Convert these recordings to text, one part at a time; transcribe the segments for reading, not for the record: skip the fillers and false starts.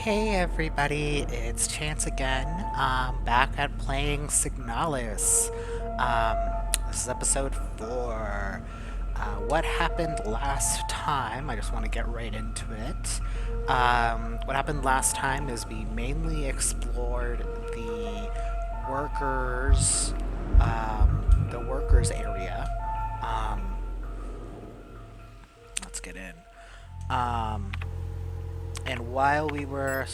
Hey everybody, it's Chance again. Back at playing Signalis. This is episode 4. What happened last time? I just want to get right into it. What happened last time is we mainly explored workers, the workers area. Um, let's get in. Um, And while we were,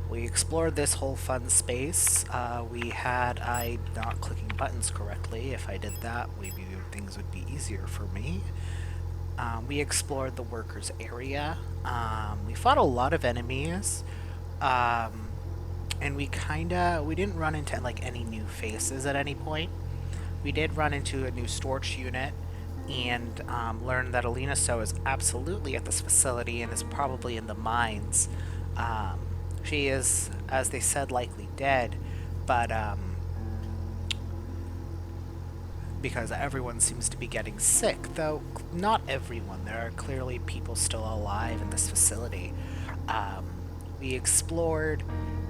we explored this whole fun space. I not clicking buttons correctly. If I did that, maybe things would be easier for me. We explored the workers area. We fought a lot of enemies. Um, and we didn't run into like any new faces at any point. We did run into a new storage unit and learned that Alina So is absolutely at this facility and is probably in the mines. Um, she is, as they said, likely dead, but because everyone seems to be getting sick, though not everyone. There are clearly people still alive in this facility. Um, we explored.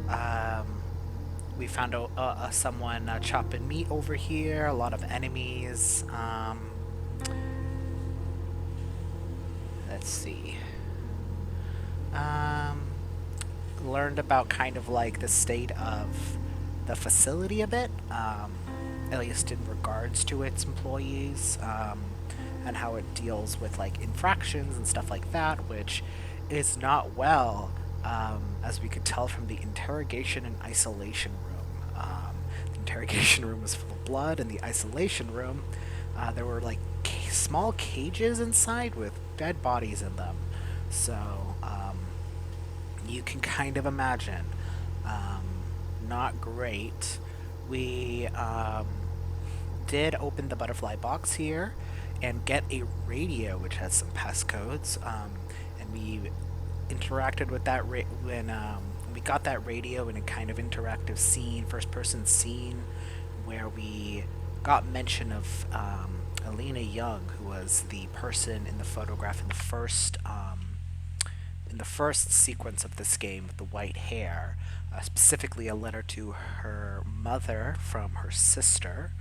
Um, we found someone chopping meat over here. A lot of enemies. Let's see. Um, Learned about kind of like the state of the facility a bit, at least in regards to its employees, and how it deals with like infractions and stuff like that, which is not well, as we could tell from the interrogation and isolation room. The interrogation room was full of blood, and the isolation room, there were like small cages inside with dead bodies in them. So, you can kind of imagine. Um, Not great. We did open the butterfly box here and get a radio which has some passcodes. And we interacted with that when we got that radio in a kind of interactive scene, first-person scene, where we got mention of Alina Young, who was the person in the photograph in the first sequence of this game with the white hair, specifically a letter to her mother from her sister,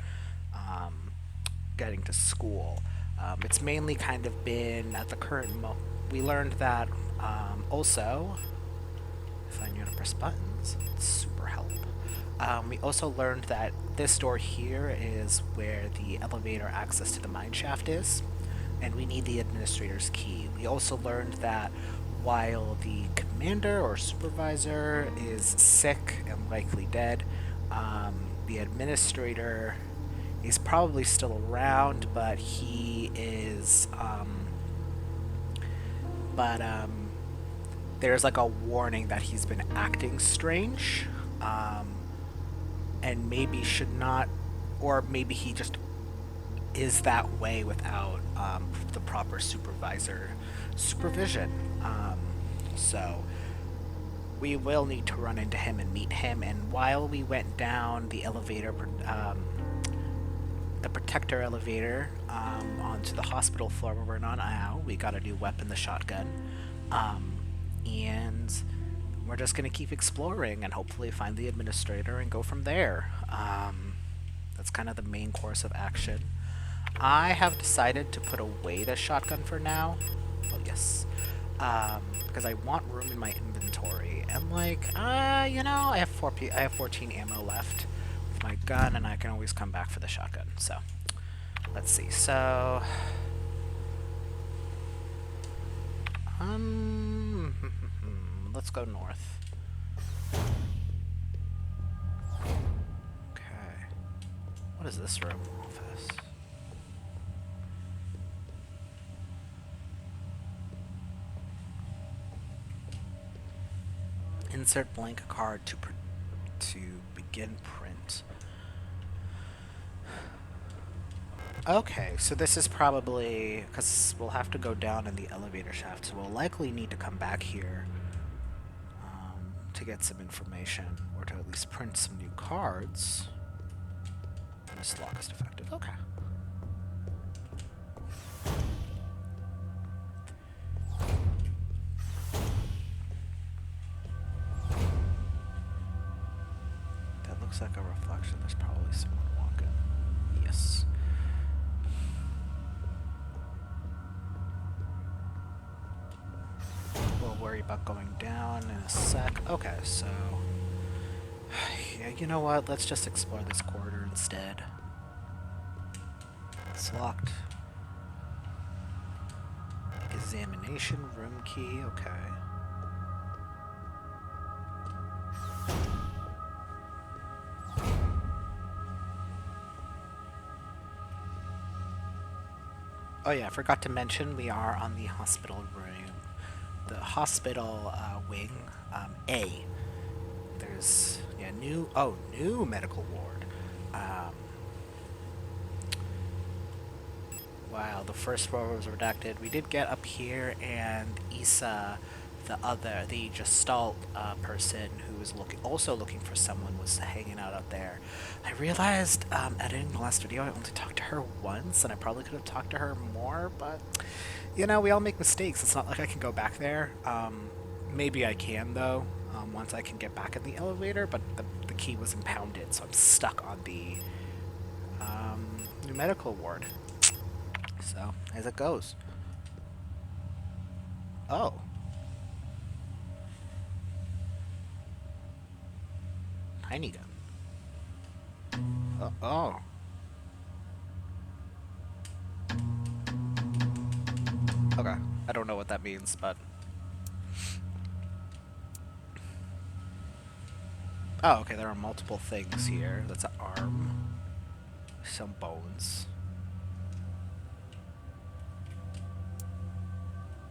um, getting to school. It's mainly kind of been at the current we learned that also, if I knew how to press buttons, it's super help. We also learned that this door here is where the elevator access to the mine shaft is, and we need the administrator's key. We also learned that while the commander or supervisor is sick and likely dead, the administrator is probably still around, but he is, but there's like a warning that he's been acting strange, and maybe should not, or maybe he just is that way without the proper supervision. So we will need to run into him and meet him. And while we went down the elevator, the protector elevator, onto the hospital floor where we're not now, we got a new weapon, the shotgun. And we're just gonna keep exploring and hopefully find the administrator and go from there. That's kind of the main course of action. I have decided to put away the shotgun for now. Oh yes, because I want room in my inventory, and like, I have I have 14 ammo left with my gun, and I can always come back for the shotgun. So, let's see. So, let's go north. Okay. What is this room? Office. Insert blank card to begin print. Okay, so this is probably because we'll have to go down in the elevator shaft, so we'll likely need to come back here to get some information, or to at least print some new cards. This lock is defective. Okay. Looks like a reflection. There's probably someone walking. Yes. We'll worry about going down in a sec. Okay, so... yeah, you know what? Let's just explore this corridor instead. It's locked. Examination room key. Okay. Oh yeah, I forgot to mention we are on the hospital room. The hospital wing, A. There's, yeah, new medical ward. Wow, the first floor was redacted. We did get up here, and Issa, the Gestalt person who was also looking for someone, was hanging out there. I realized editing the last video, I only talked to her once, and I probably could have talked to her more, but you know, we all make mistakes. It's not like I can go back there. Maybe I can though, once I can get back in the elevator, but the key was impounded, so I'm stuck on the new medical ward. So, as it goes. Oh. Tiny gun. Oh. Okay. I don't know what that means, but... oh, okay, there are multiple things here. That's an arm. Some bones.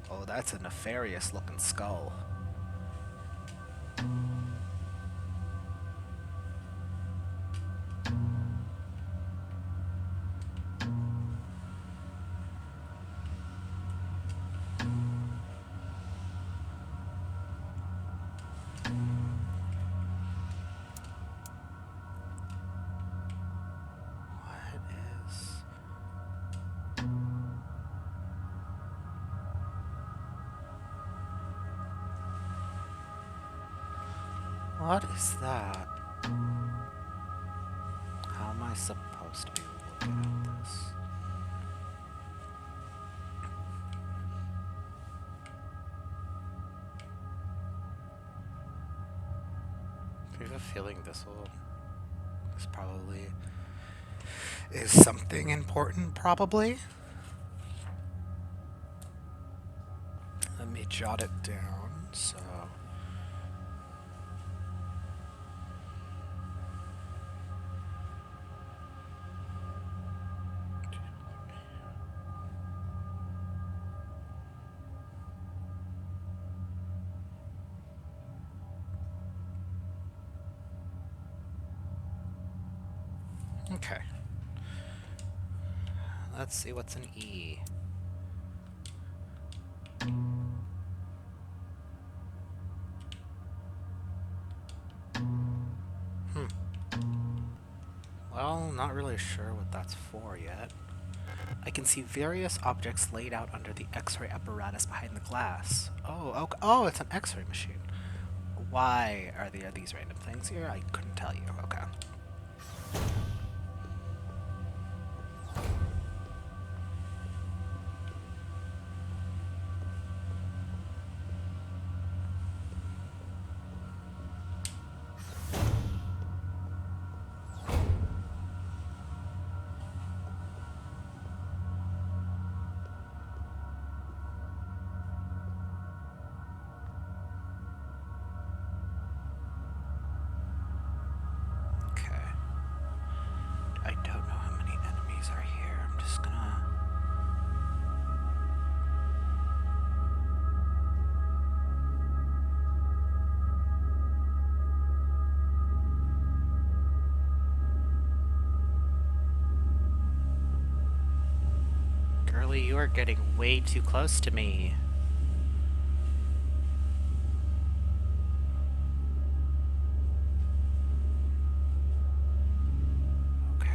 Oh, that's a nefarious looking skull. What is that? How am I supposed to be looking at this? I have a feeling this probably is something important, probably. Let me jot it down, so... okay. Let's see what's an E. Well, not really sure what that's for yet. I can see various objects laid out under the X-ray apparatus behind the glass. Oh, okay. Oh, it's an X-ray machine. Why are there these random things here? I couldn't tell you. Okay. Girlie, you are getting way too close to me. Okay.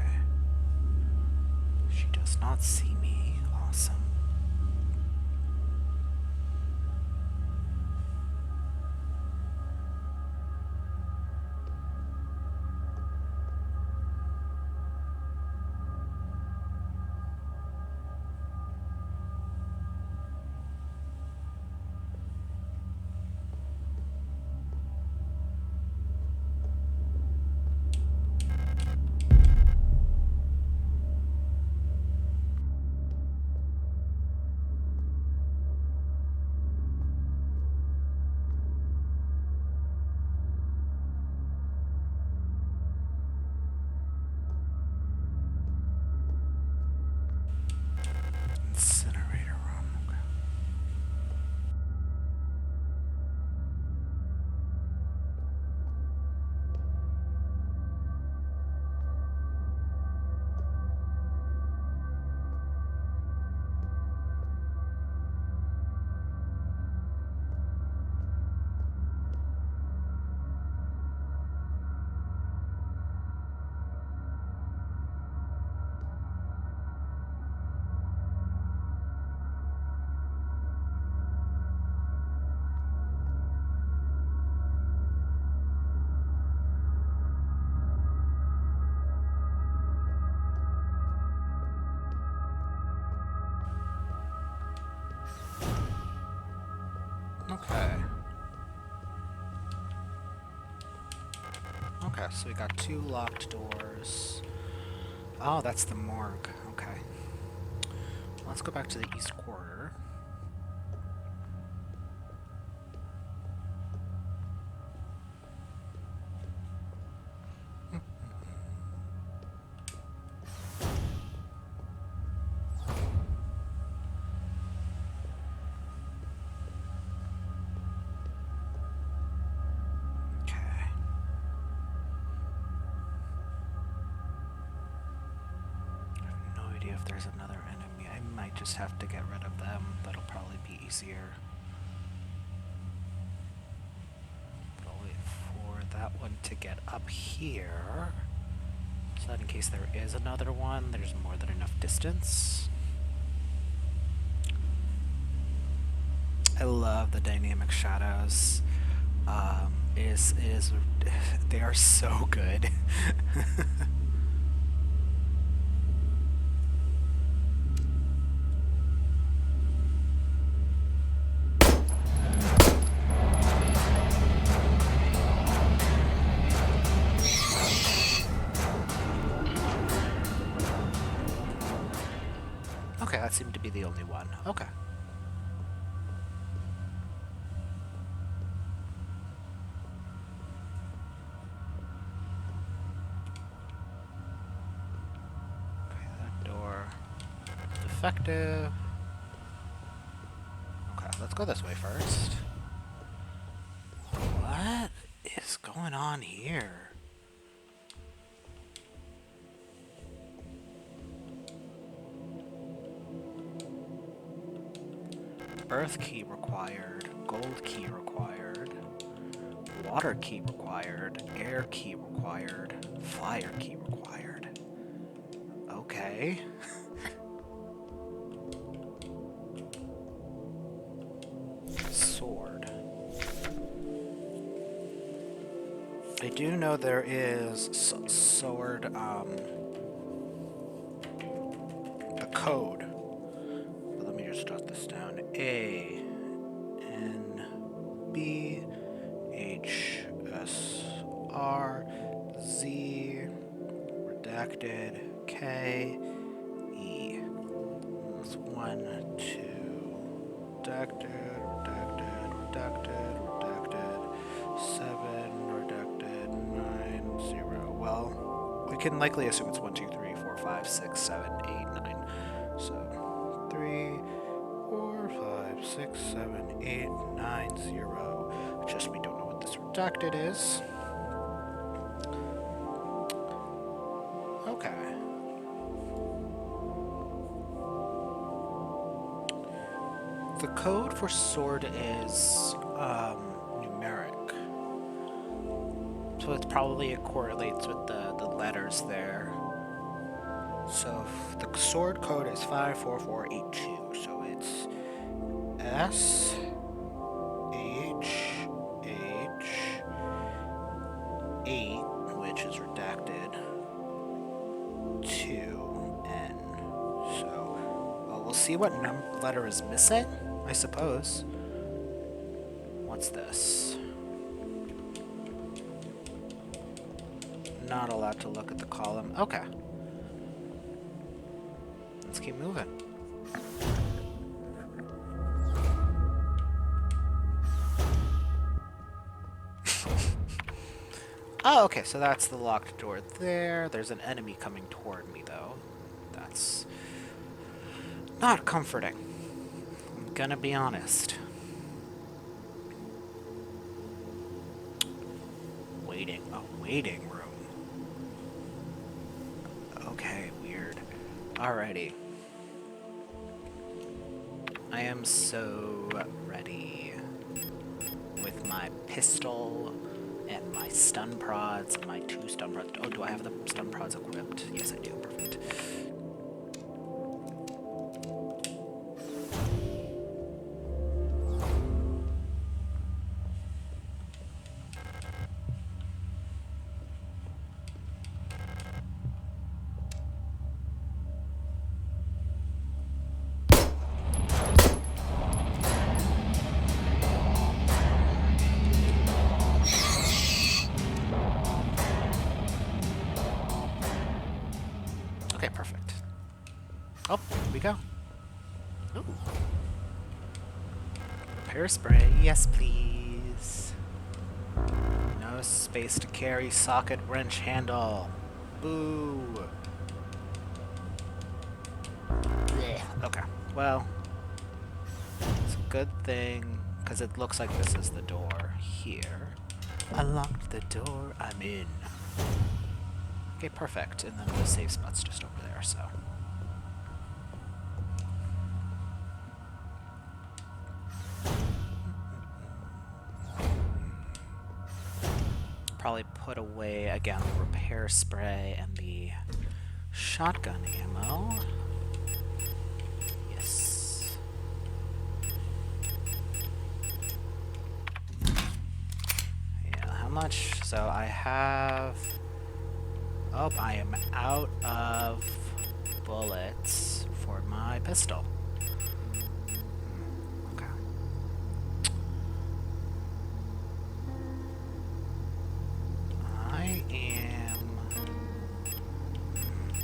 She does not see me. Awesome. Okay. Okay, so we got 2 locked doors. Oh, that's the morgue. Okay. Let's go back to the east corridor. If there's another enemy, I might just have to get rid of them. That'll probably be easier. But I'll wait for that one to get up here, so that in case there is another one, there's more than enough distance. I love the dynamic shadows. They are so good. Okay, that seemed to be the only one. Okay. Okay, that door defective. Okay, let's go this way first. What is going on here? Earth key required, gold key required, water key required, air key required, fire key required. Okay. Sword. I do know there is sword, a code. But let me just jot this down. A N B H S R Z redacted K E. That's 1, 2 redacted, redacted, redacted, 7 redacted, 9 0. Well, we can likely assume it's 1 2 3 4 5 6 7 8 9. So 3 4 5 6 7 8 9 0. Just we don't know what this redacted is. Okay. The code for sword is numeric. So it probably correlates with the letters there. So the sword code is 54482. So it's S H H 8, which is redacted, 2N. So we'll see what letter is missing, I suppose. What's this? Not allowed to look at the column. Okay. Let's keep moving. Oh, okay, so that's the locked door there. There's an enemy coming toward me, though. That's not comforting. I'm gonna be honest. A waiting room. Okay, weird. Alrighty. I am so ready with my pistol and my stun prods, my 2 stun prods. Oh, do I have the stun prods equipped? Yes, I do. Perfect. repair spray. Yes, please. No space to carry socket wrench handle. Boo. Blech. Okay, well, it's a good thing, because it looks like this is the door here. Unlocked the door, I'm in. Okay, perfect, and then the safe spot's just over there, so. Probably put away, again, the repair spray and the shotgun ammo. Yes. Yeah, how much? So I have... Oh, I am out of bullets for my pistol. Okay. I am...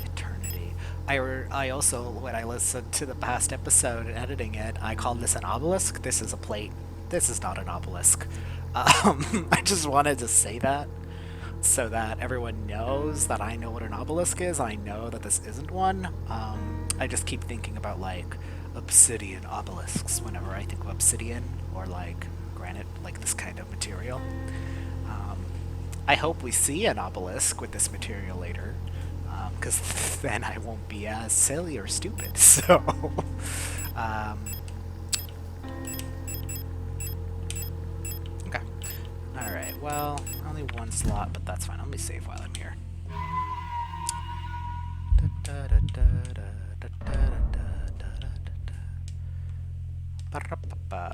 Eternity. I also, when I listened to the past episode and editing it, I called this an obelisk. This is a plate. This is not an obelisk. I just wanted to say that, so that everyone knows that I know what an obelisk is. I know that this isn't one. I just keep thinking about, like, obsidian obelisks whenever I think of obsidian, or, like, granite, like this kind of material. I hope we see an obelisk with this material later, because then I won't be as silly or stupid, so... Okay. Alright, well, only one slot, but that's fine. Let me save while I'm here.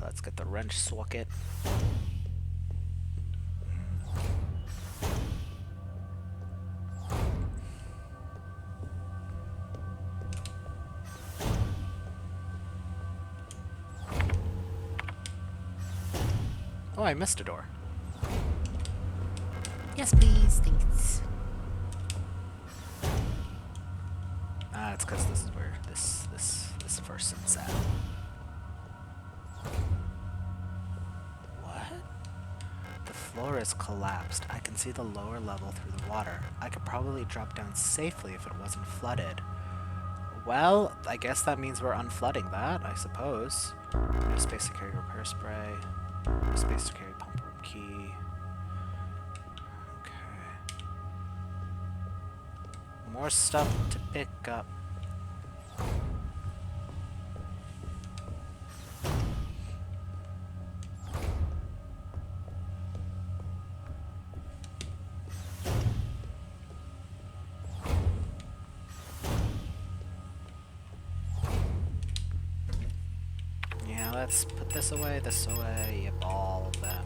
Let's get the wrench socket. Oh, I missed a door. Yes, please, thanks. It's because this is where this person's at. What? The floor is collapsed. I can see the lower level through the water. I could probably drop down safely if it wasn't flooded. Well, I guess that means we're unflooding that, I suppose. No space to carry repair spray. No space to carry pump room key. Okay. More stuff to pick up. Let's put this away, yep, all of them.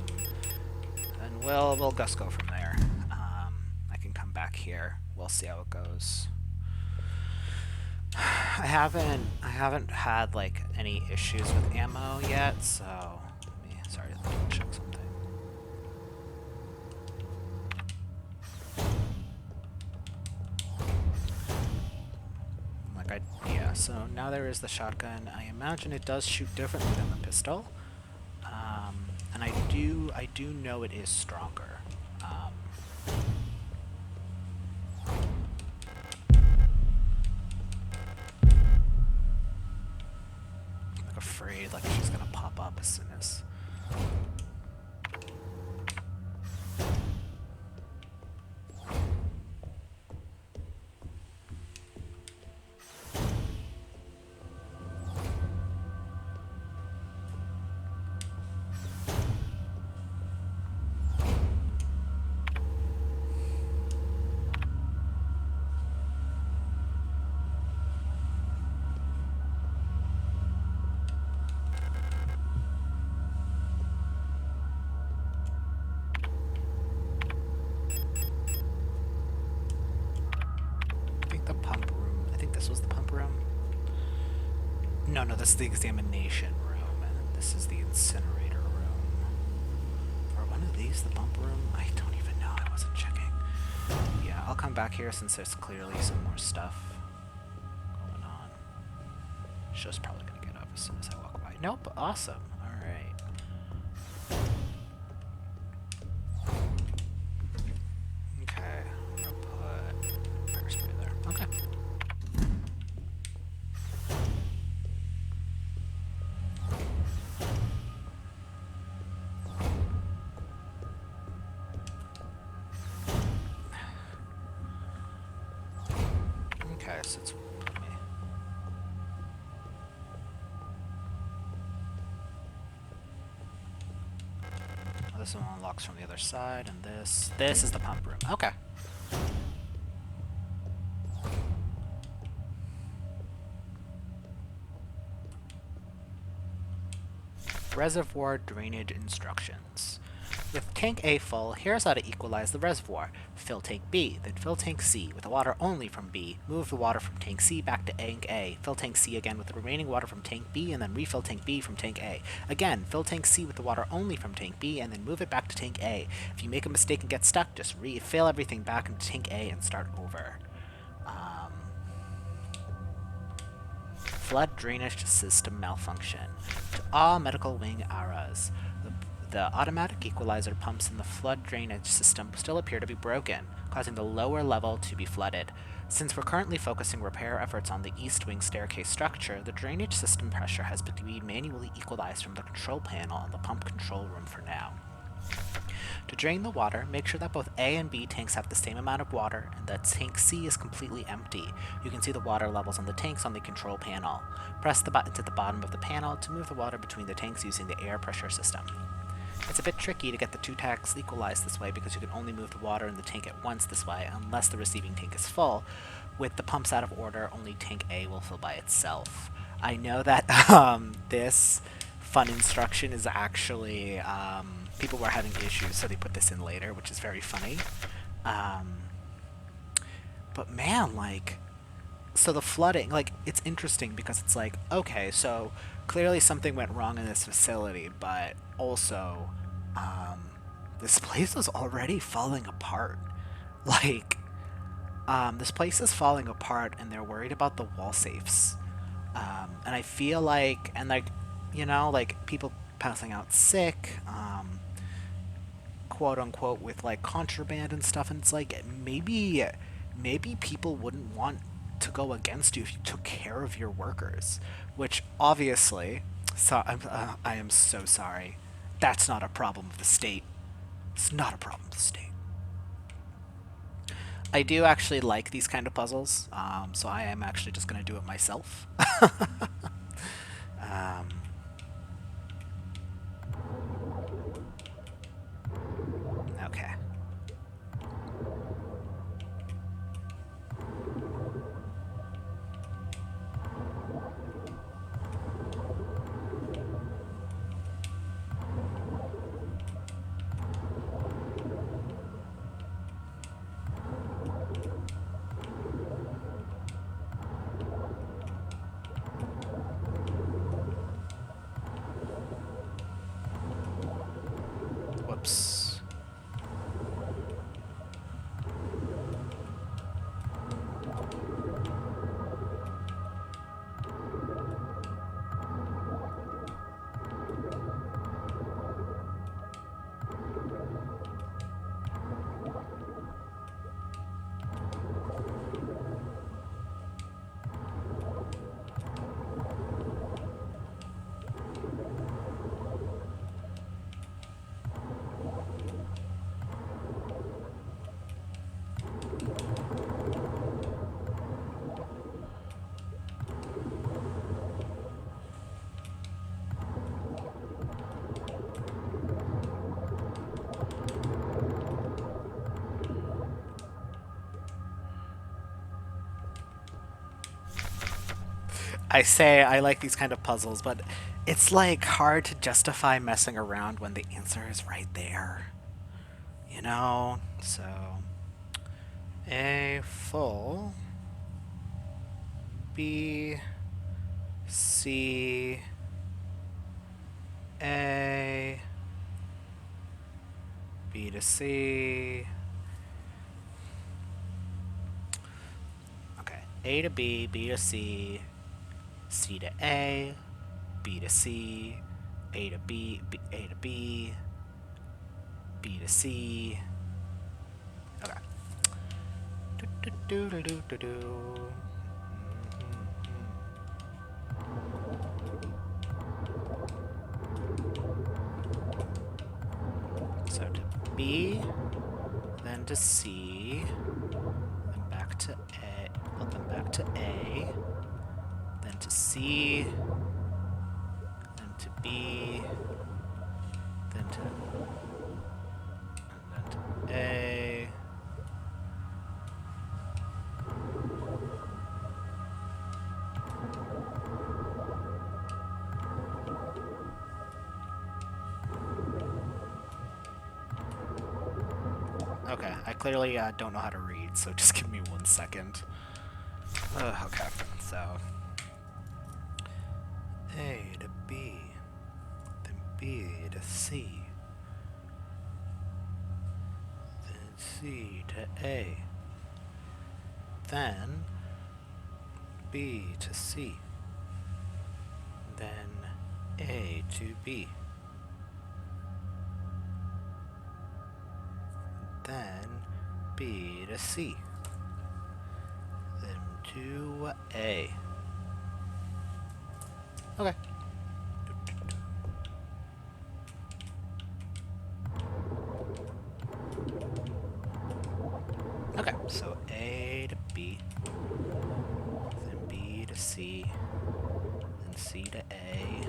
And we'll just go from there. I can come back here. We'll see how it goes. I haven't had like any issues with ammo yet, so sorry, let me check something. Yeah, so now there is the shotgun. I imagine it does shoot differently than the pistol. And I do know it is stronger. I'm like afraid like she's gonna pop up as soon as... No, this is the examination room, and this is the incinerator room. Or one of these the pump room? I don't even know, I wasn't checking. Yeah, I'll come back here since there's clearly some more stuff going on. Show's probably gonna get up as soon as I walk by. Nope, awesome. Alright. course, it's me. This one unlocks from the other side, and this is the pump room. Okay. Reservoir drainage instructions. With tank A full, here's how to equalize the reservoir. Fill tank B, then fill tank C with the water only from B. Move the water from tank C back to tank A. Fill tank C again with the remaining water from tank B, and then refill tank B from tank A. Again, fill tank C with the water only from tank B, and then move it back to tank A. If you make a mistake and get stuck, just refill everything back into tank A and start over. Flood drainage system malfunction. To all medical wing ARAs, the automatic equalizer pumps in the flood drainage system still appear to be broken, causing the lower level to be flooded. Since we're currently focusing repair efforts on the east wing staircase structure, the drainage system pressure has to be manually equalized from the control panel in the pump control room for now. To drain the water, make sure that both A and B tanks have the same amount of water and that tank C is completely empty. You can see the water levels on the tanks on the control panel. Press the button to the bottom of the panel to move the water between the tanks using the air pressure system. It's a bit tricky to get the two tanks equalized this way because you can only move the water in the tank at once this way unless the receiving tank is full. With the pumps out of order, only tank A will fill by itself. I know that this fun instruction is actually... people were having issues, so they put this in later, which is very funny. But man, like, so the flooding, like, it's interesting because it's like, okay, so clearly something went wrong in this facility, but also, this place is already falling apart. Like, this place is falling apart, and they're worried about the wall safes. And I feel like, and like, you know, like, people passing out sick, quote unquote, with like contraband and stuff, and it's like maybe people wouldn't want to go against you if you took care of your workers, which obviously, so I am so sorry, that's not a problem of the state. It's not a problem of the state. I do actually like these kind of puzzles, so I am actually just going to do it myself. Okay. Whoops. I say I like these kind of puzzles, but it's like hard to justify messing around when the answer is right there. You know? So, A full, B, C, A, B to C. Okay, A to B, B to C, C to A, B to C, A to B, A to B, B to C. Okay. Do do do do do. So to B, then to C, then back to A. but then back to A, then to C, then to B, then to A. Okay, I clearly don't know how to read, so just give me 1 second. Okay, so A to B, then B to C, then C to A, then B to C, then A to B, then B to C, then to A. Okay. Okay, so A to B, then B to C, then C to A,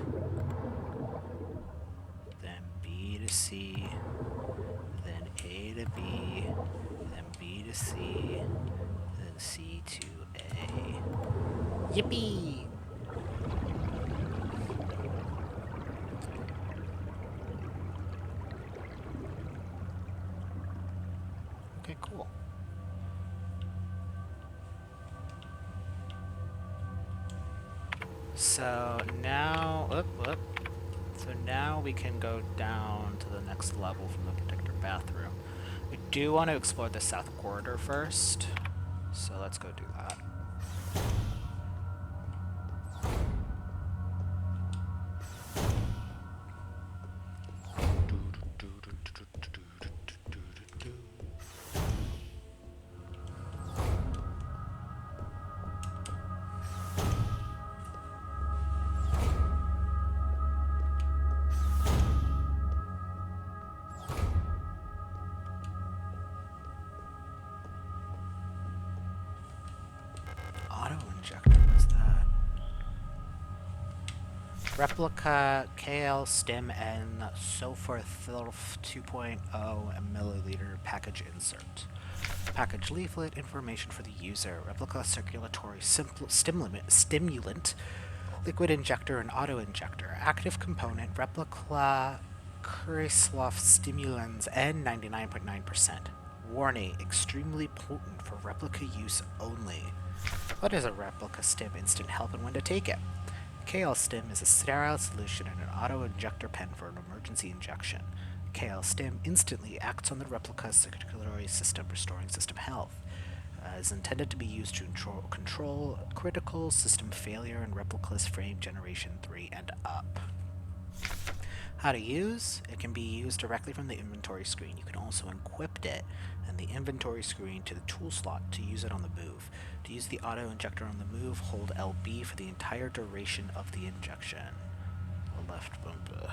then B to C, then A to B, then B to C, then C to A. Yippee! Okay, cool. So now, So now we can go down to the next level from the protector bathroom. We do want to explore the south corridor first, so let's go do that. Auto-injector, what's that? Replica KL Stim N Soforth 2.0 milliliter package insert. Package leaflet information for the user. Replica circulatory stimulant, liquid injector and auto-injector. Active component Replica Kreislauf stimulans N99.9%. Warning, extremely potent for replica use only. What is a replica stim instant help and when to take it? KL Stim is a sterile solution in an auto-injector pen for an emergency injection. KL Stim instantly acts on the replica's circulatory system, restoring system health. Is intended to be used to control critical system failure in replicas frame generation 3 and up. How to use? It can be used directly from the inventory screen. You can also equip it in the inventory screen to the tool slot to use it on the move. To use the auto-injector on the move, hold LB for the entire duration of the injection. Left bumper.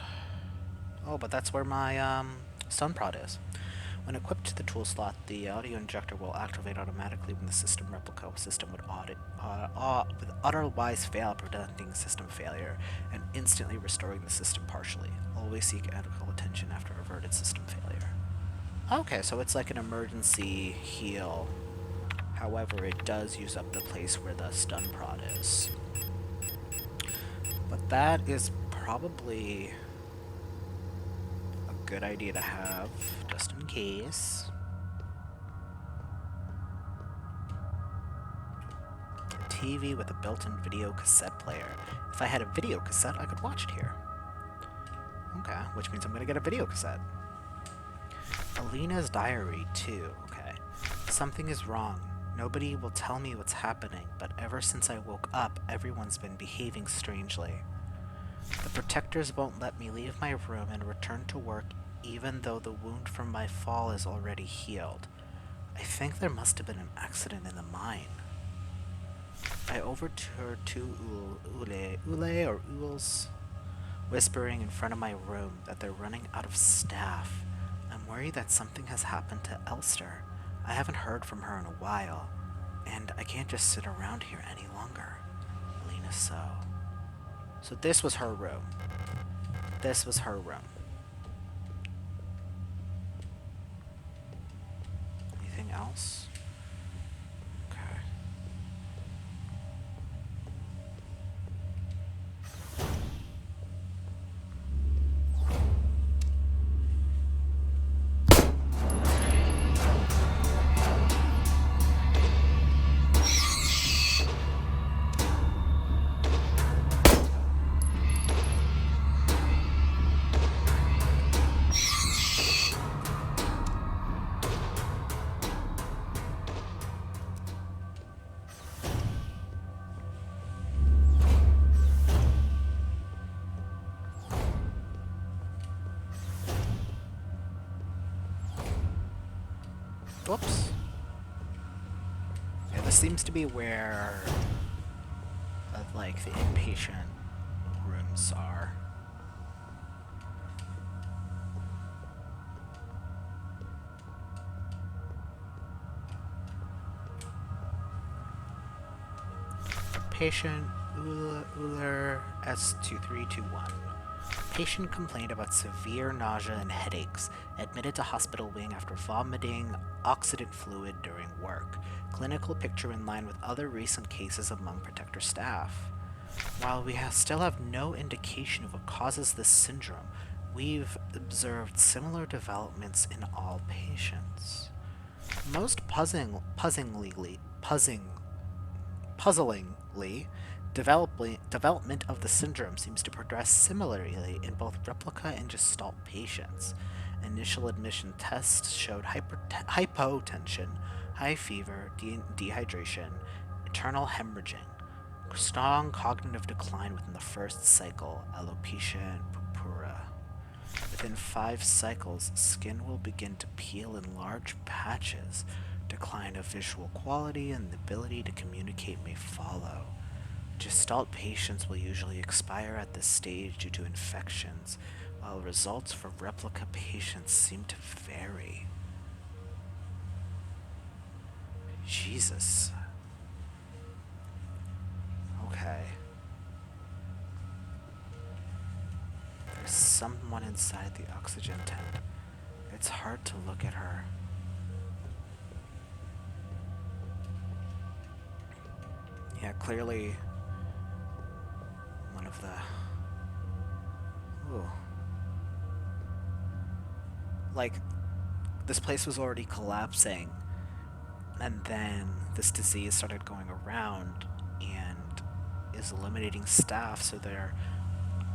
Oh, but that's where my stun prod is. When equipped to the tool slot, the auto-injector will activate automatically when the system replica system would otherwise fail, preventing system failure and instantly restoring the system partially. Always seek medical attention after averted system failure. Okay, so it's like an emergency heal. However, it does use up the place where the stun prod is. But that is probably a good idea to have, just in case. TV with a built-in video cassette player. If I had a video cassette, I could watch it here. Okay, which means I'm gonna get a video cassette. Alina's diary, too. Okay. Something is wrong. Nobody will tell me what's happening, but ever since I woke up, everyone's been behaving strangely. The protectors won't let me leave my room and return to work even though the wound from my fall is already healed. I think there must have been an accident in the mine. I overheard two Ules, whispering in front of my room that they're running out of staff. I'm worried that something has happened to Elster. I haven't heard from her in a while. And I can't just sit around here any longer. Alina, so this was her room. This was her room. Anything else? Okay. Whoops. Yeah, this seems to be where, like, the inpatient rooms are. Patient Uller S2321. Patient complained about severe nausea and headaches. Admitted to hospital wing after vomiting oxidant fluid during work. Clinical picture in line with other recent cases among Protector staff. While we still have no indication of what causes this syndrome, we've observed similar developments in all patients. Most puzzlingly, development of the syndrome seems to progress similarly in both replica and gestalt patients. Initial admission tests showed hypotension, high fever, dehydration, internal hemorrhaging, strong cognitive decline within the first cycle, alopecia and purpura. Within 5 cycles, skin will begin to peel in large patches. Decline of visual quality and the ability to communicate may follow. Gestalt patients will usually expire at this stage due to infections, while results for replica patients seem to vary. Jesus. Okay. There's someone inside the oxygen tent. It's hard to look at her. Yeah, clearly one of the... Ooh. Like, this place was already collapsing, and then this disease started going around and is eliminating staff, so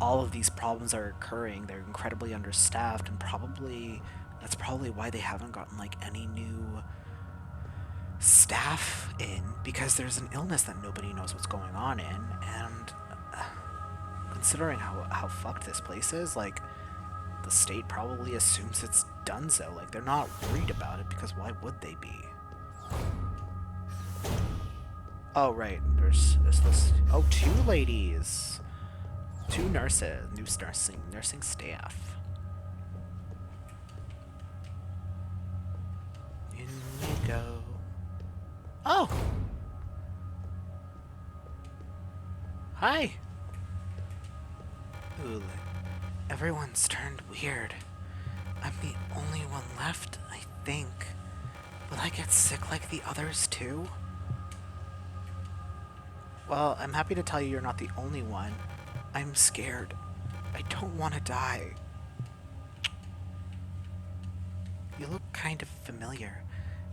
all of these problems are occurring. They're incredibly understaffed, and that's probably why they haven't gotten, like, any new staff in, because there's an illness that nobody knows what's going on in, and considering how fucked this place is, like, the state probably assumes it's donezo. Like, they're not worried about it, because why would they be? Oh, right, there's this... Oh, 2 ladies! 2 nurses, nursing staff. In we go. Oh! Hi! Ooh, everyone's turned weird. I'm the only one left, I think. Will I get sick like the others too? Well, I'm happy to tell you you're not the only one. I'm scared. I don't want to die. You look kind of familiar.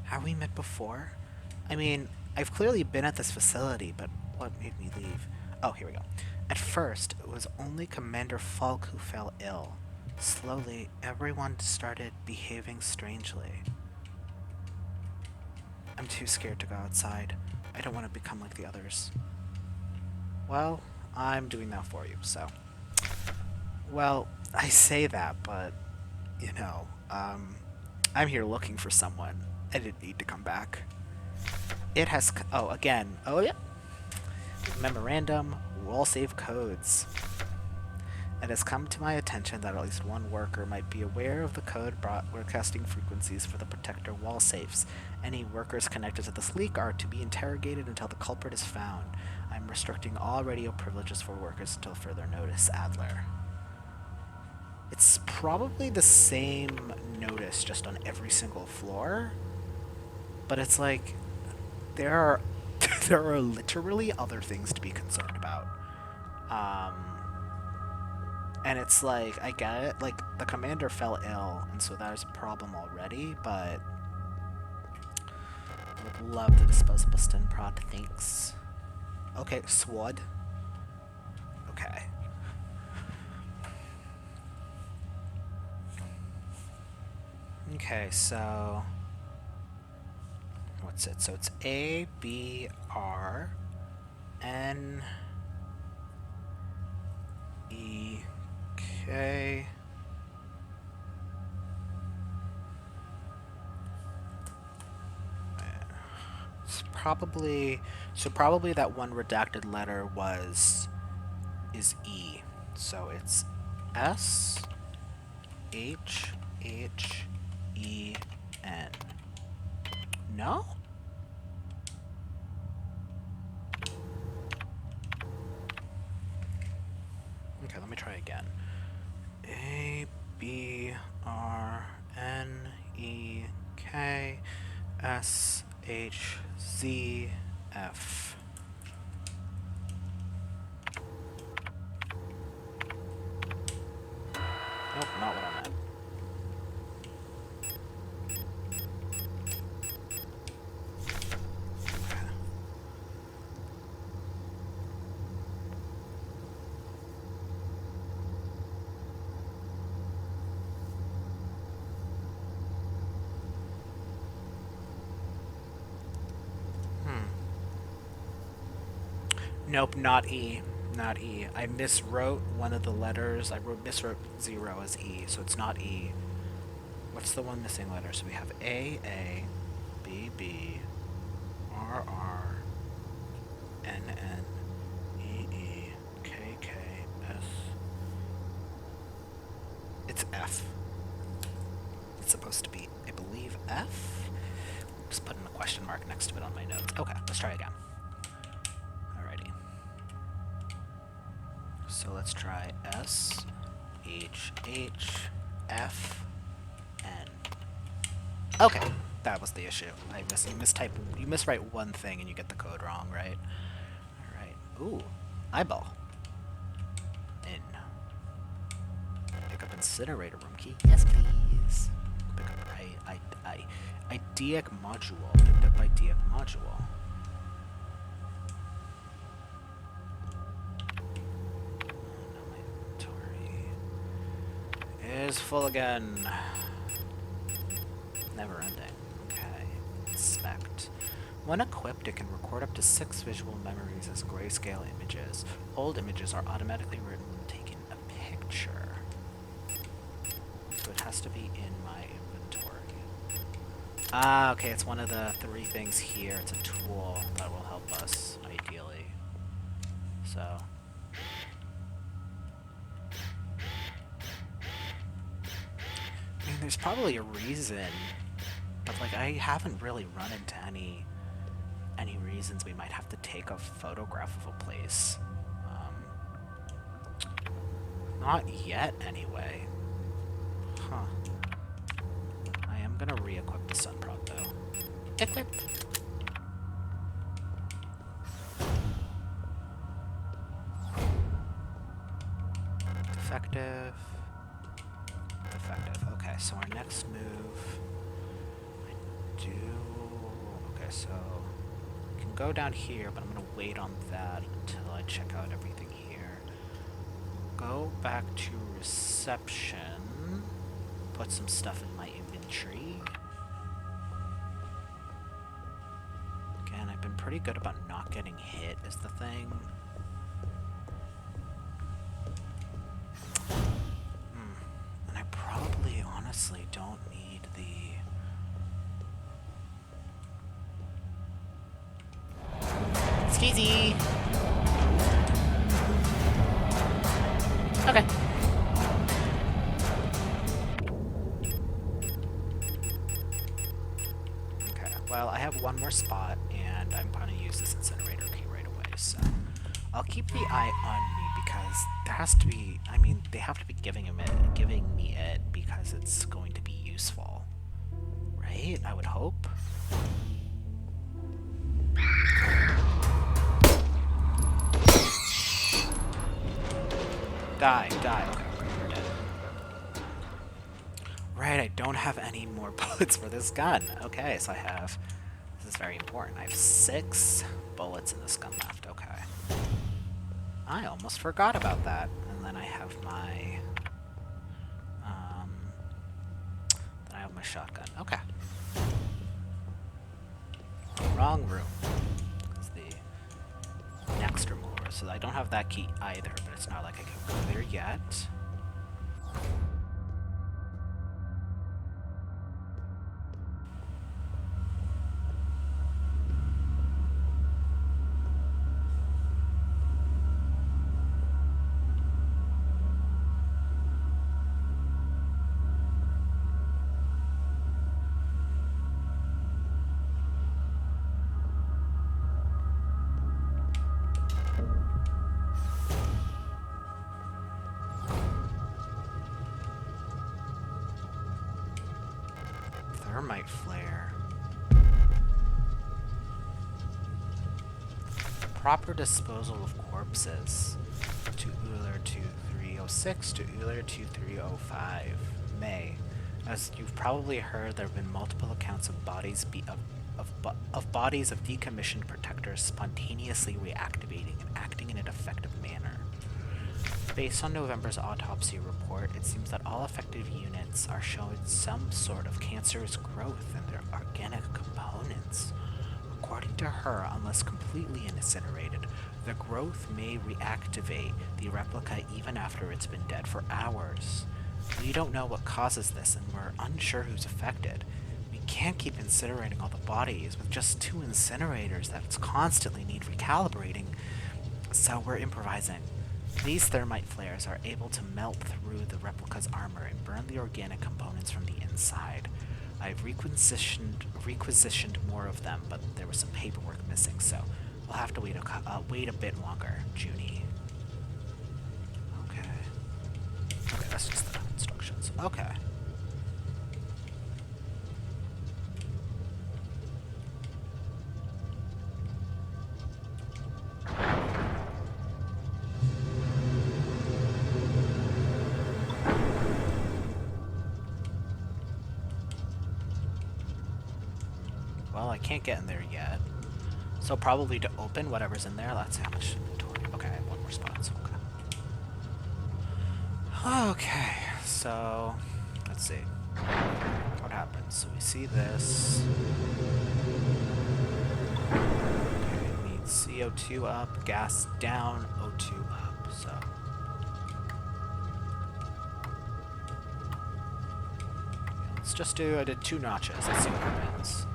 Have we met before? I mean, I've clearly been at this facility, but what made me leave? Oh, here we go. At first, it was only Commander Falk who fell ill. Slowly, everyone started behaving strangely. I'm too scared to go outside. I don't want to become like the others. Well, I'm doing that for you, so... Well, I say that, but, you know, I'm here looking for someone. I didn't need to come back. It has... Oh, again. Oh, yeah. Memorandum, we'll all save codes. It has come to my attention that at least one worker might be aware of the code broadcasting frequencies for the protector wall safes. Any workers connected to this leak are to be interrogated until the culprit is found. I'm restricting all radio privileges for workers until further notice. Adler. It's probably the same notice just on every single floor, but it's like there are there are literally other things to be concerned about. And it's like, I get it, like the commander fell ill, and so that is a problem already, but I would love the disposable stim prod, thanks. Okay, sword. Okay. Okay, so what's it? So it's A, B, R, N, E, K. It's probably, so probably that one redacted letter is E. So it's S, H, H, E, N. No? Okay, let me try again. A, B, R, N, E, K, S, H, Z, F. Nope, not what I meant. Nope, not E. Not E. I miswrote one of the letters. I miswrote 0 as E, so it's not E. What's the one missing letter? So we have A, B, B, R, R, N, N, E, E, K, K, S. It's F. It's supposed to be, I believe, F? Just putting a question mark next to it on my notes. Okay, let's try again. So let's try S, H, H, F, N. Okay, that was the issue. You miswrite one thing and you get the code wrong, right? Alright. Ooh, eyeball. In. Pick up incinerator room key. Yes, please. Pick up IDEAC module. Picked up IDEAC module. Is full again. Never ending. Okay. Inspect. When equipped, it can record up to 6 visual memories as grayscale images. Old images are automatically written when taking a picture. So it has to be in my inventory. Ah, okay, it's one of the 3 things here. It's a tool that will help us, ideally. So... there's probably a reason, but like I haven't really run into any reasons we might have to take a photograph of a place. Not yet, anyway. Huh. I am gonna re-equip the sun prod though. Equip. Defective. Defective. Okay, so our next move, okay, so I can go down here, but I'm gonna wait on that until I check out everything here. Go back to reception, put some stuff in my inventory. Again, I've been pretty good about not getting hit is the thing. Honestly, don't need the... Skeezy! Okay. Well, I have one more spot, and I'm going to use this incinerator key right away, so I'll keep the eye on me because there has to be. I mean, they have to be giving me it because it's going to be useful, right? I would hope. Die, die. Okay, we're dead. Right, I don't have any more bullets for this gun. Okay, so I have. This is very important. I have 6 bullets in this gun left. Okay. I almost forgot about that. And then I have my. Then I have my shotgun. Okay. Wrong room. It's the next room over. So I don't have that key either, but it's not like I can go there yet. Thermite flare. Proper disposal of corpses. To Euler 2306 to Euler 2305. May. As you've probably heard, there have been multiple accounts of bodies bodies of decommissioned protectors spontaneously reactivating and acting in a defective manner. Based on November's autopsy report, it seems that all affected units are showing some sort of cancerous growth in their organic components. According to her, unless completely incinerated, the growth may reactivate the replica even after it's been dead for hours. We don't know what causes this, and we're unsure who's affected. We can't keep incinerating all the bodies with just 2 incinerators that constantly need recalibrating, so we're improvising. These thermite flares are able to melt through the replica's armor and burn the organic components from the inside. I've requisitioned more of them, but there was some paperwork missing, so we'll have to wait a bit longer, Junie. Okay. Okay, that's just the instructions. Okay. Well, I can't get in there yet. So probably to open whatever's in there, that's how much inventory. Okay, I have 1 more spot, so okay. Okay, so let's see. What happens? So we see this. Okay, it needs CO2 up, gas down, O2 up, so. Let's just do, I did 2 notches, let's see what happens.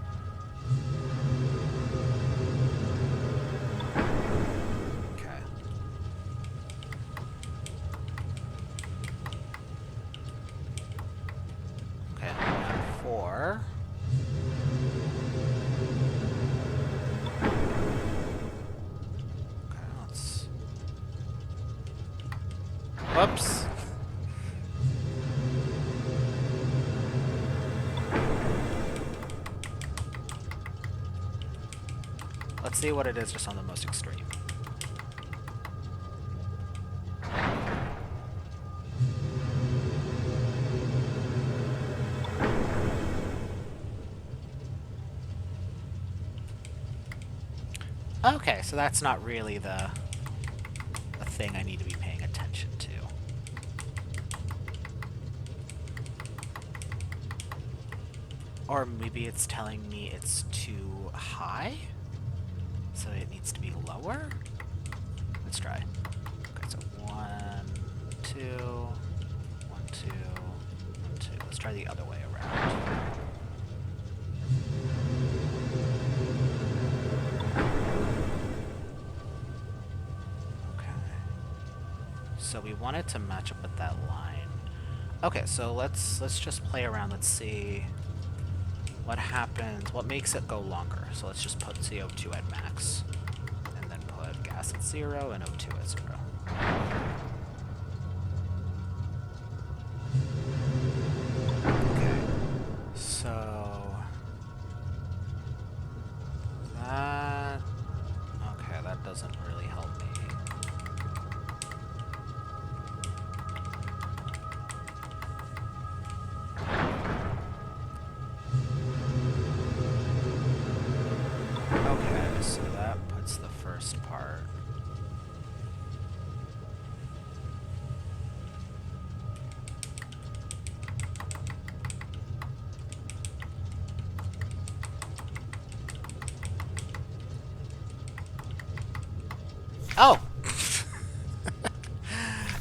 Whoops. Let's see what it is just on the most extreme. Okay, so that's not really the thing I need to be paying attention to. Or maybe it's telling me it's too high, so it needs to be lower? Let's try. Okay, so 1, 2, 1, 2, 1, 2. Let's try the other way around. So we want it to match up with that line. Okay, so let's just play around. Let's see. what happens, what makes it go longer? So let's just put CO2 at max, and then put gas at 0 and O2 at 0. Okay, so that, okay, that doesn't really help me. Okay, so that puts the first part. Oh!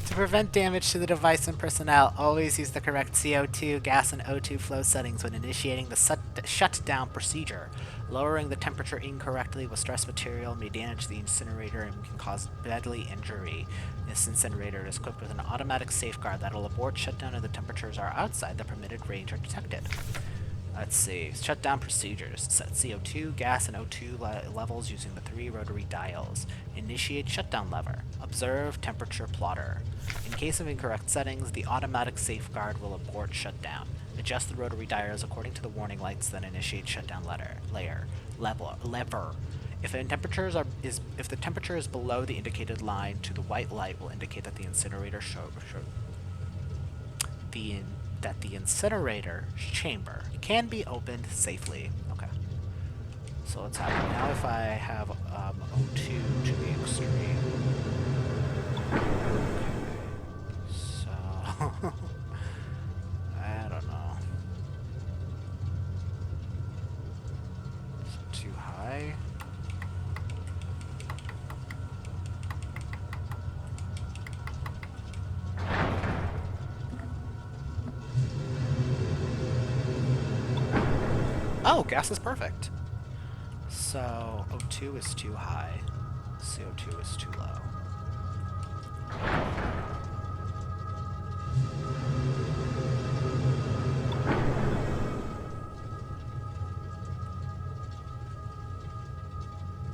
To prevent damage to the device and personnel, always use the correct CO2, gas, and O2 flow settings when initiating the shutdown procedure. Lowering the temperature incorrectly with stress material may damage the incinerator and can cause deadly injury. This incinerator is equipped with an automatic safeguard that will abort shutdown if the temperatures are outside the permitted range or detected. Let's see. Shutdown procedures. Set CO2, gas, and O2 levels using the 3 rotary dials. Initiate shutdown lever. Observe temperature plotter. In case of incorrect settings, the automatic safeguard will abort shutdown. Adjust the rotary dials according to the warning lights, then initiate shutdown lever. If the temperature is below the indicated line, to the white light will indicate that the incinerator that the incinerator chamber can be opened safely. Okay. So let's have it. Now if I have O2 to the extreme. Okay. So I don't know. Is it too high? Oh, gas is perfect. So O2 is too high. CO2 is too low.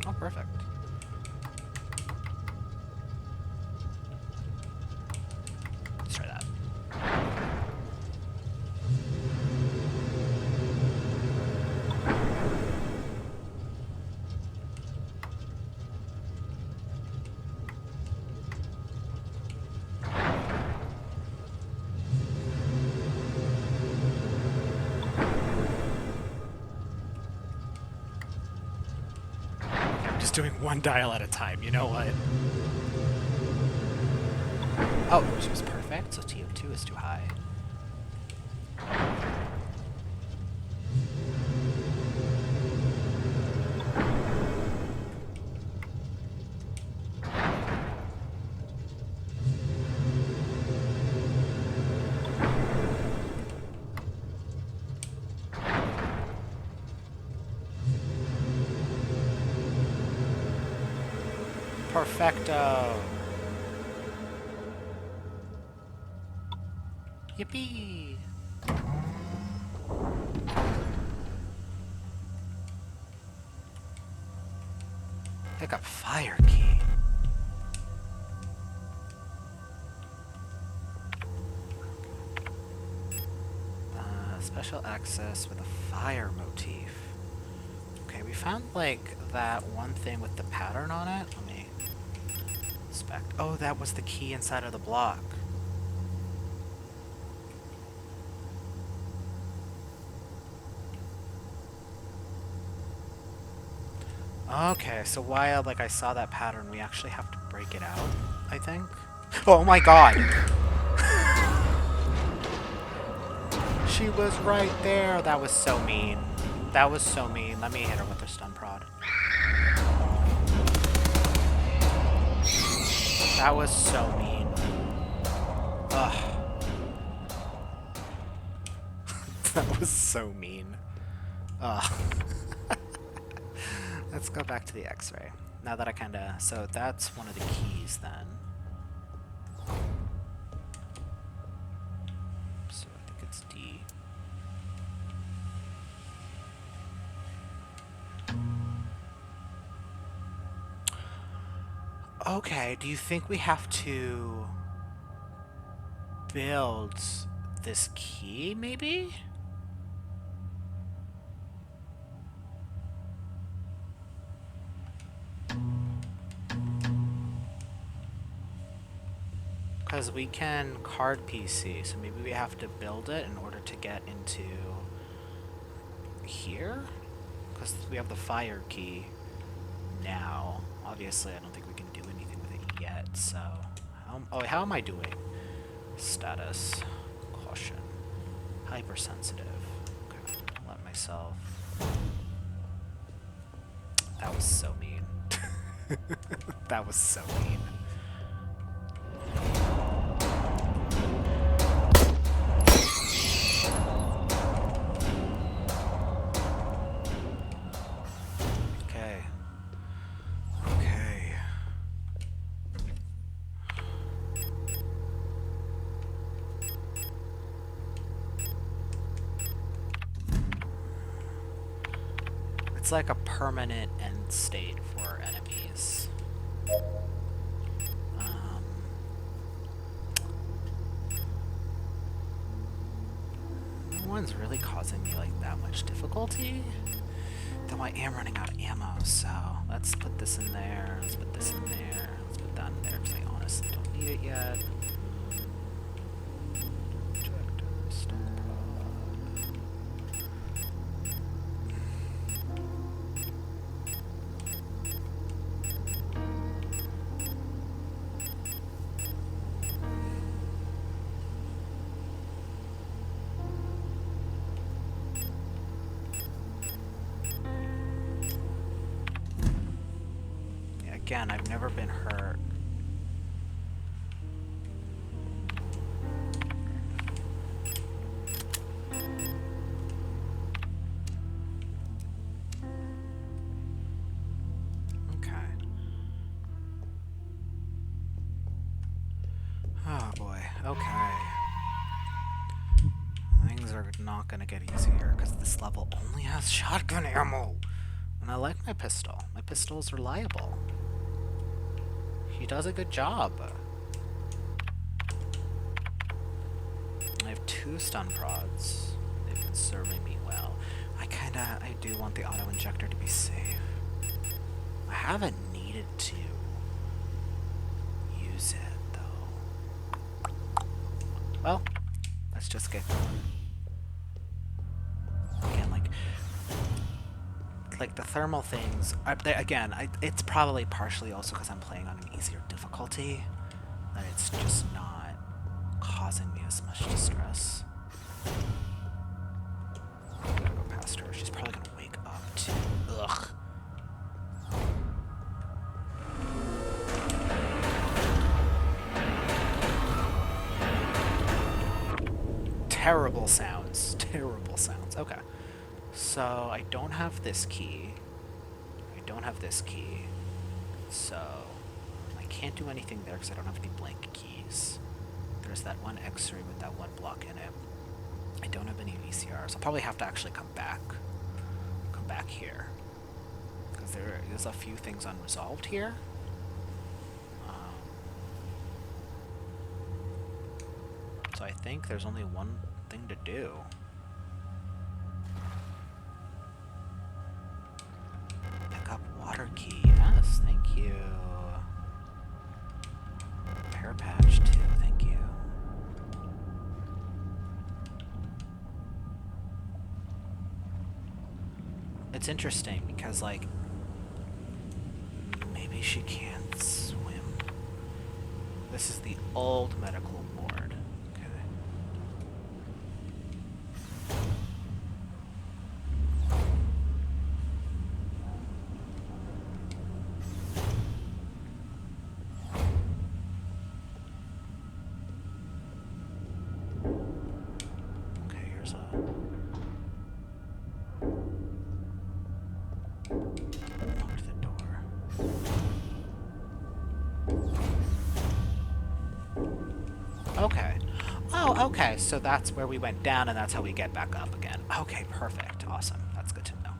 Oh, perfect. Let's try that. Just doing one dial at a time, you know what? Oh, she was perfect, so TO2 is too high. Perfecto! Yippee! Pick up fire key. Special access with a fire motif. Okay, we found like that one thing with the pattern on it. Let me inspect. Oh, that was the key inside of the block. Okay, so while like I saw that pattern, we actually have to break it out, I think. Oh my god! She was right there! That was so mean. That was so mean. Let me hit her with her stun prod. That was so mean. Ugh. That was so mean. Ugh. Let's go back to the X-ray. Now that I kinda... So that's one of the keys then. So I think it's D. Okay, do you think we have to build this key, maybe? Because we can card PC, so maybe we have to build it in order to get into here? Because we have the fire key now. Obviously, I don't think we can do anything with it yet, so... how am I doing? Status. Caution. Hypersensitive. Okay, let myself... That was so mean. That was so mean. Okay. Okay. It's like a permanent end state for enemies. No one's really causing me like that much difficulty. Though I am running out of ammo, so let's put this in there, let's put this in there, let's put that in there, because I honestly don't need it yet. Again, I've never been hurt. Okay. Oh boy, okay. Things are not gonna get easier, because this level only has shotgun ammo! And I like my pistol. My pistol is reliable. He does a good job. I have 2 stun prods. They've been serving me well. I do want the auto injector to be safe. I haven't needed to use it though. Well, let's just get going. Again, like the thermal things, again, it's probably partially also because I'm playing on an easier difficulty, that it's just not causing me as much distress. I'm gonna go past her. She's probably gonna wake up too. Ugh. Terrible sounds. Terrible sounds. Okay. So, I don't have this key. I don't have this key. So, I can't do anything there because I don't have any blank keys. There's that one X-ray with that one block in it. I don't have any VCRs. I'll probably have to actually come back here. Because there is a few things unresolved here. So I think there's only one thing to do. Water key, yes, thank you. Repair patch too, thank you. It's interesting because, like, maybe she can't swim. This is the old medical ward. Okay. Okay. Oh, okay, so that's where we went down, and that's how we get back up again. Okay, perfect. Awesome. That's good to know.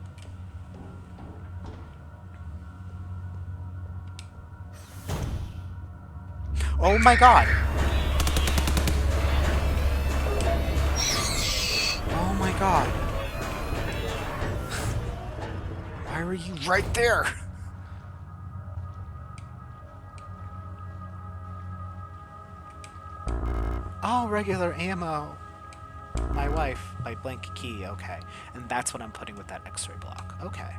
Oh my god! Oh my god! Why were you right there? Oh, regular ammo! My wife, my blank key, okay. And that's what I'm putting with that x-ray block. Okay.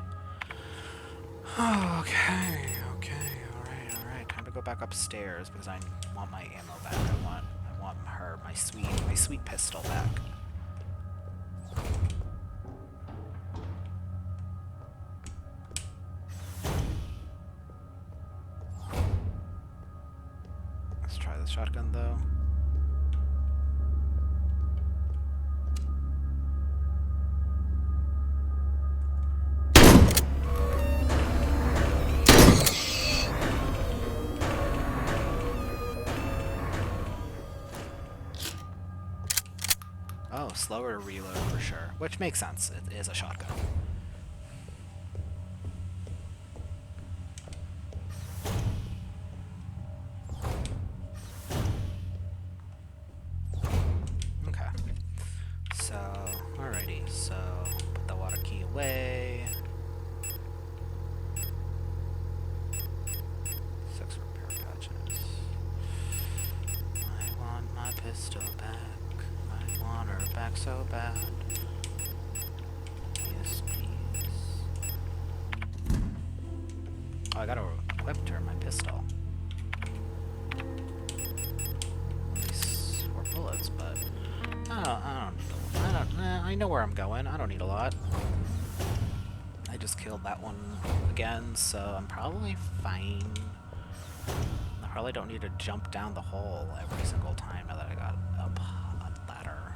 Okay, alright. Time to go back upstairs because I want my ammo back. I want her, my sweet pistol back. Let's try the shotgun though. Oh, slower to reload for sure, which makes sense. It is a shotgun. Okay. So, alrighty. So, put the water key away. 6 repair patches. I want my pistol back. I want her back so bad. Yes, please. Oh, I gotta equip her my pistol. At least 4 bullets, but I know where I'm going. I don't need a lot. I just killed that one again, so I'm probably fine. I probably don't need to jump down the hole every single time now that I got up a ladder.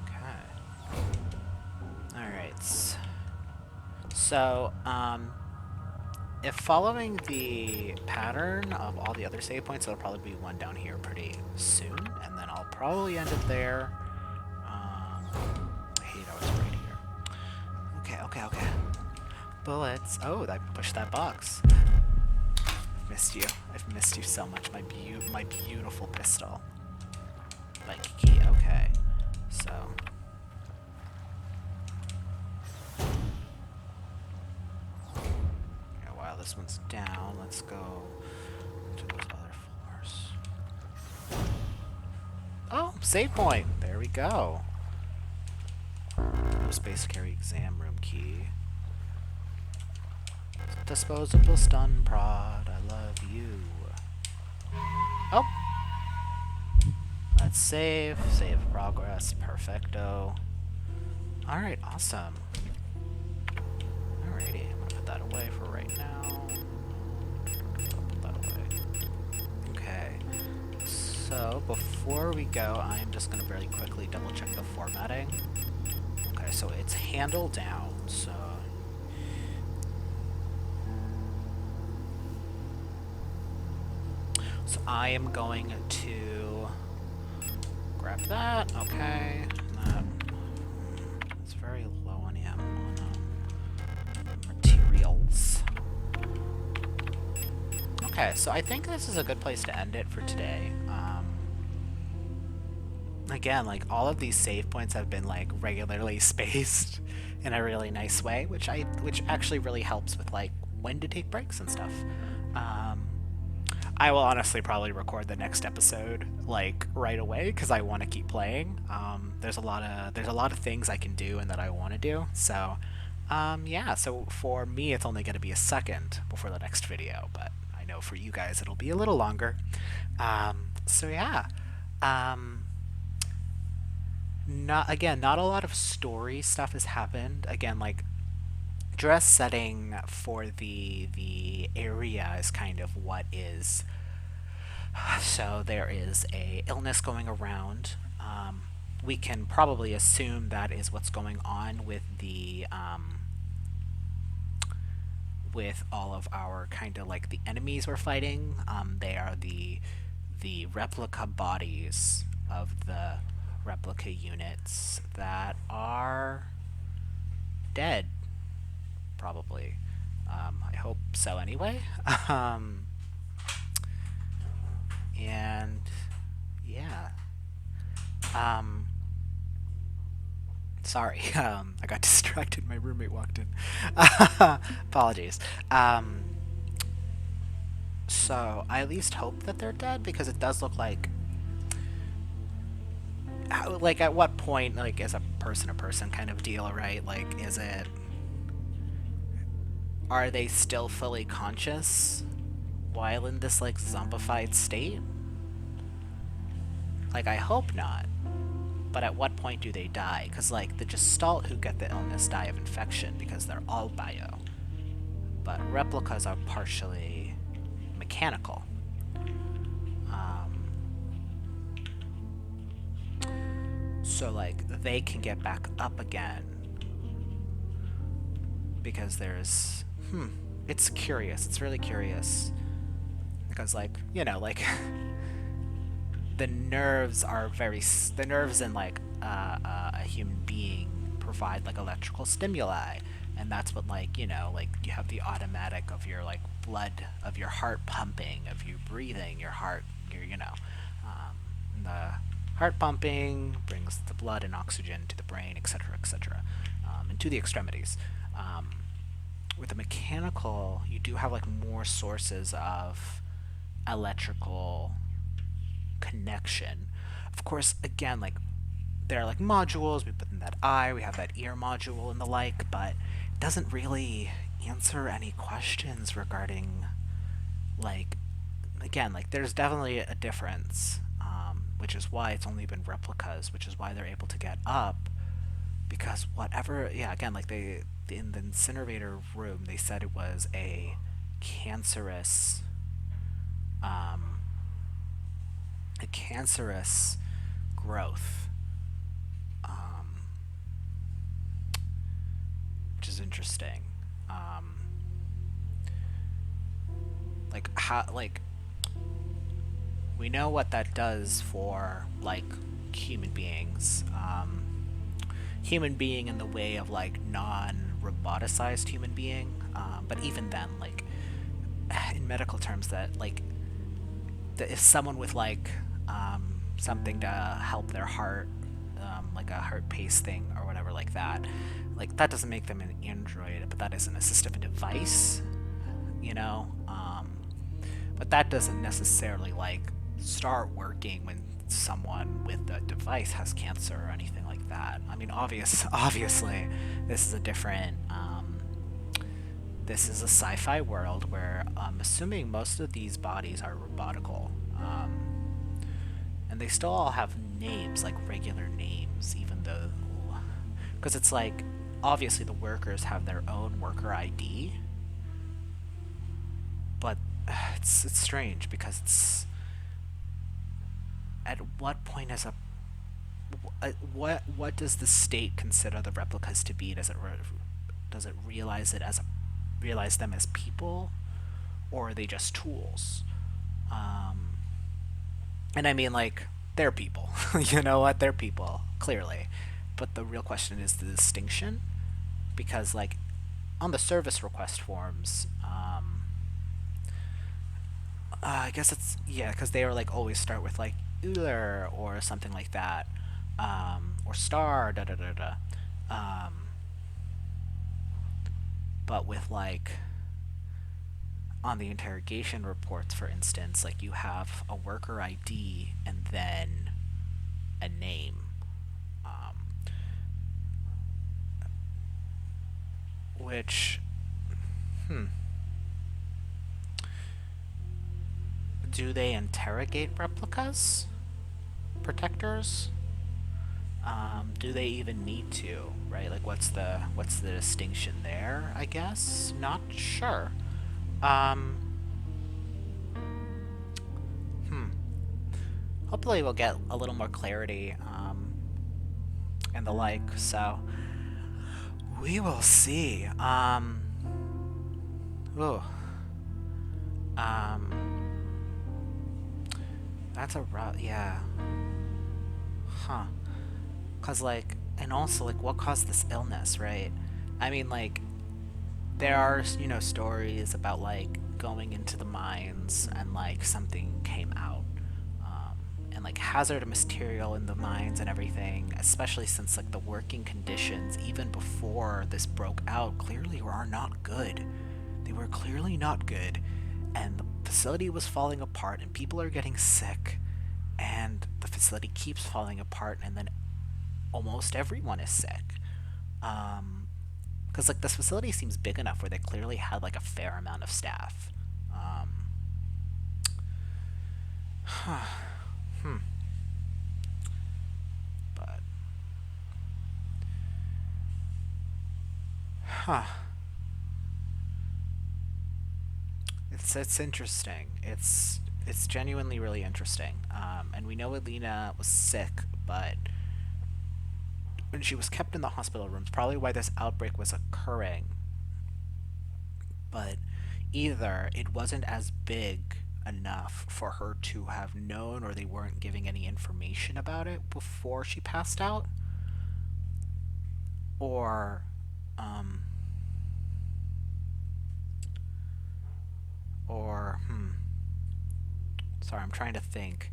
Okay. Alright. So, if following the pattern of all the other save points, there'll probably be one down here pretty soon, and then I'll probably end it there. I hate how it's right here. Okay. Bullets. Oh, I pushed that box. Missed you. I've missed you so much. My beautiful pistol. Like key. Okay. So. Yeah, while this one's down, let's go to those other floors. Oh, save point. There we go. No space carry exam room key. Disposable stun prod. I love you. Oh. Let's save. Save progress. Perfecto. Alright, awesome. Alrighty, I'm gonna put that away for right now. I'll put that away. Okay. So, before we go, I'm just gonna very quickly double check the formatting. Okay, so it's handle down, so... So I am going to grab that, okay. It's very low on materials. Okay, so I think this is a good place to end it for today. Again, like, all of these save points have been, like, regularly spaced in a really nice way, which actually really helps with, like, when to take breaks and stuff. I will honestly probably record the next episode like right away because I want to keep playing. There's a lot of things I can do and that I want to do. So yeah. So for me, it's only going to be a second before the next video, but I know for you guys it'll be a little longer. So yeah. Not a lot of story stuff has happened. Again, like, dress setting for the area is kind of what is. So there is a illness going around. We can probably assume that is what's going on with the with all of our kind of like the enemies we're fighting. They are the replica bodies of the replica units that are dead. Probably. I hope so anyway. And yeah, um, sorry, I got distracted. My roommate walked in. Apologies. Um, so I at least hope that they're dead because it does look like at what point like is a person kind of deal, right? Like, is it are they still fully conscious while in this like zombified state? Like, I hope not. But at what point do they die? Because, like, the Gestalt who get the illness die of infection because they're all bio. But replicas are partially mechanical. Um, so, like, they can get back up again. Because there's. It's curious. It's really curious. Because, like, like. The nerves are very. The nerves in, like, a human being provide like electrical stimuli, and that's what, like, like you have the automatic of your like blood, of your heart pumping, of you breathing, your heart, your the heart pumping brings the blood and oxygen to the brain, etc., and to the extremities. um, with the mechanical, you do have like more sources of electrical connection. Of course, again, like there are like modules. We put in that eye, we have that ear module and the like, but it doesn't really answer any questions regarding like again, like there's definitely a difference, which is why it's only been replicas, which is why they're able to get up because whatever, yeah, again, like they in the incinerator room they said it was cancerous um, a cancerous growth, um, which is interesting. Um, like how like we know what that does for like human beings. Human being in the way of like non-roboticized human being, but even then, like in medical terms, that like if someone with like something to help their heart, like a heart pace thing or whatever like that doesn't make them an android, but that is an assistive device, you know. But that doesn't necessarily like start working when someone with the device has cancer or anything like that. I mean, obviously, this is a different. This is a sci-fi world where I'm assuming most of these bodies are robotical, and they still all have names, like regular names, even though, because it's like obviously the workers have their own worker ID, but it's strange because it's at what point is a what does the state consider the replicas to be? Does it realize it as realize them as people, or are they just tools? Um, and I mean, like, they're people. You know what? They're people, clearly. But the real question is the distinction, because like on the service request forms, I guess it's, yeah, because they were like always start with like Euler or something like that, or star da da da da. Um, but with like on the interrogation reports, for instance, like you have a worker ID and then a name. Um, which, hmm, do they interrogate replicas? Protectors? Do they even need to? Right? Like, what's the distinction there? I guess not sure. Um, hmm. Hopefully, we'll get a little more clarity, and the like. So we will see. Ooh. Um, that's a rough. Yeah. Huh. Cause like, and also like, what caused this illness, right? I mean, like, there are stories about like going into the mines and like something came out. and like hazardous material in the mines and everything, especially since like the working conditions even before this broke out clearly are not good. They were clearly not good, and the facility was falling apart and people are getting sick, and the facility keeps falling apart, and then almost everyone is sick. Because like this facility seems big enough where they clearly had like a fair amount of staff. Um, hmm. But huh. It's interesting. It's genuinely really interesting. And we know Alina was sick, but when she was kept in the hospital rooms, probably why this outbreak was occurring. But either it wasn't as big enough for her to have known, or they weren't giving any information about it before she passed out, or um, or sorry, I'm trying to think.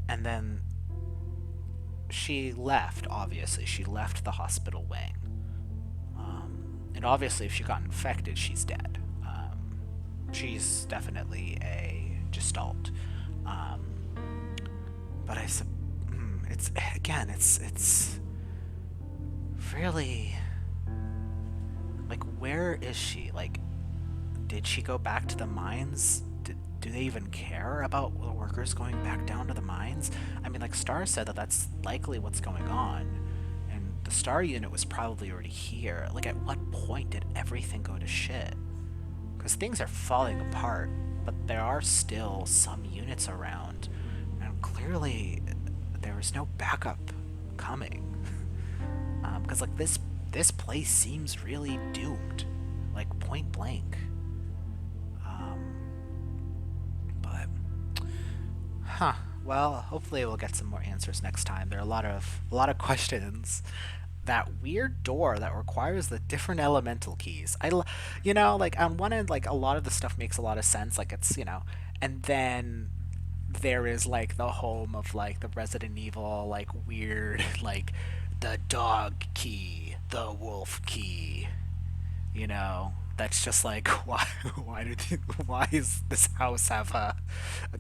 And then she left. Obviously, she left the hospital wing. And obviously, if she got infected, she's dead. She's definitely a gestalt. Um, but it's again, it's really like, where is she? Like, did she go back to the mines? Do they even care about the workers going back down to the mines? I mean, like, Star said that that's likely what's going on, and the Star unit was probably already here. Like, at what point did everything go to shit? Because things are falling apart, but there are still some units around, and clearly there was no backup coming. Because like this place seems really doomed, like point blank. Um, but huh. Well, hopefully we'll get some more answers next time. There are a lot of questions. That weird door that requires the different elemental keys. Like on one end, like a lot of the stuff makes a lot of sense. Like it's, and then there is like the home of like the Resident Evil, like weird, like the dog key, the wolf key, that's just like, why is this house have a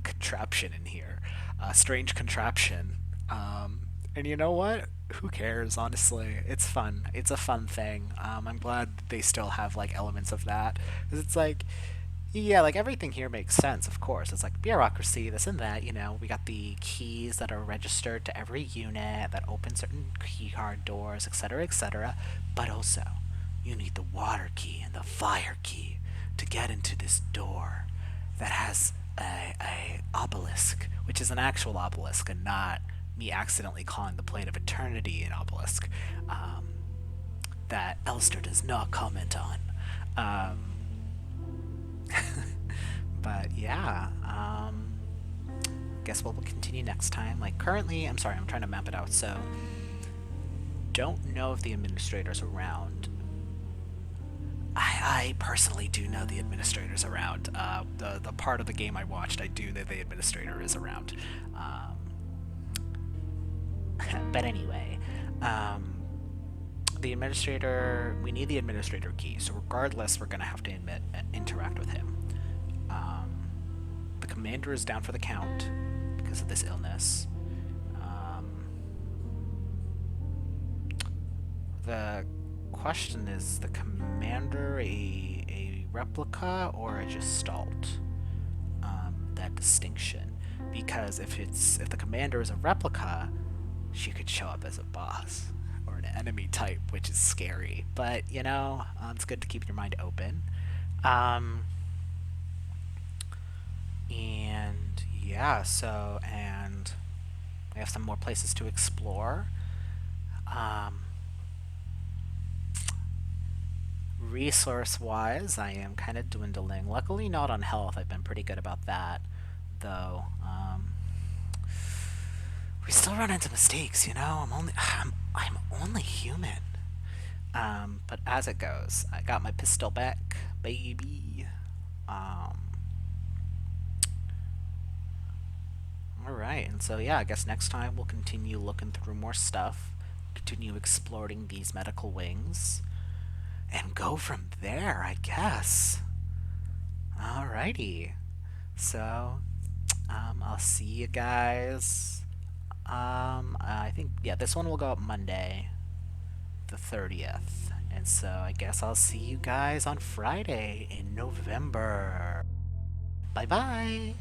contraption in here, a strange contraption. And you know what, who cares, honestly? It's fun, it's a fun thing. I'm glad they still have like elements of that, because it's like, yeah, like everything here makes sense, of course. It's like bureaucracy, this and that, we got the keys that are registered to every unit that open certain keycard doors, etc., etc. But also, you need the water key and the fire key to get into this door that has a obelisk, which is an actual obelisk and not me accidentally calling the plane of eternity an obelisk, that Elster does not comment on. Um, but yeah, guess we'll continue next time. Like currently, I'm sorry, I'm trying to map it out. So, don't know if the administrator's around. I personally do know the administrator's around. The part of the game I watched, I do know the administrator is around. But anyway, the administrator. We need the administrator key. So regardless, we're gonna have to interact with him. The commander is down for the count because of this illness. The question is, the commander a replica or a gestalt? That distinction, because if the commander is a replica, she could show up as a boss or an enemy type, which is scary. But it's good to keep your mind open. And yeah, and we have some more places to explore. Resource wise, I am kind of dwindling. Luckily, not on health. I've been pretty good about that, though. We still run into mistakes, I'm only human. But as it goes, I got my pistol back, baby. All right, and so yeah, I guess next time we'll continue looking through more stuff, continue exploring these medical wings, and go from there, I guess. Alrighty. So, I'll see you guys. I think, yeah, this one will go up Monday, the 30th. And so I guess I'll see you guys on Friday in November. Bye bye.